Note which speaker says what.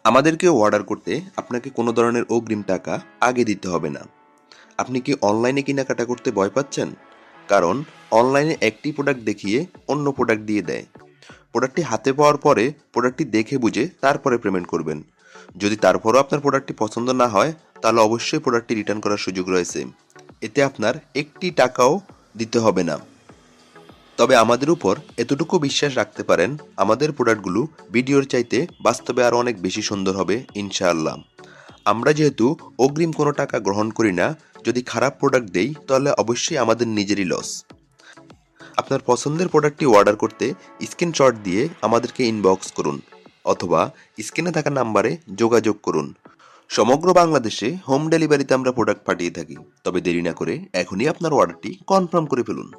Speaker 1: আমাদেরকে অর্ডার করতে আপনাকে কোনো ধরনের অগ্রিম টাকা আগে দিতে হবে না। আপনি কি অনলাইনে কেনাকাটা করতে ভয় পাচ্ছেন? কারণ অনলাইনে একটি প্রোডাক্ট দেখিয়ে অন্য প্রোডাক্ট দিয়ে দেয়। প্রোডাক্টটি হাতে পাওয়ার পরে প্রোডাক্টটি দেখে বুঝে তারপরে পেমেন্ট করবেন। যদি তারপরও আপনার প্রোডাক্টটি পছন্দ না হয়, তাহলে অবশ্যই প্রোডাক্টটি রিটার্ন করার সুযোগ রয়েছে। এতে আপনার একটি টাকাও দিতে হবে না। তবে আমাদের উপর এতটুকু বিশ্বাস রাখতে পারেন, আমাদের প্রোডাক্টগুলো ভিডিওর চাইতে বাস্তবে আরও অনেক বেশি সুন্দর হবে ইনশাআল্লাহ। আমরা যেহেতু অগ্রিম কোনো টাকা গ্রহণ করি না, যদি খারাপ প্রোডাক্ট দেই তাহলে অবশ্যই আমাদের নিজেরই লস। আপনার পছন্দের প্রোডাক্টটি অর্ডার করতে স্ক্রিনশট দিয়ে আমাদেরকে ইনবক্স করুন অথবা স্ক্রিনে থাকা নাম্বারে যোগাযোগ করুন। সমগ্র বাংলাদেশে হোম ডেলিভারিতে আমরা প্রোডাক্ট পাঠিয়ে থাকি। তবে দেরি না করে এখনই আপনার অর্ডারটি কনফার্ম করে ফেলুন।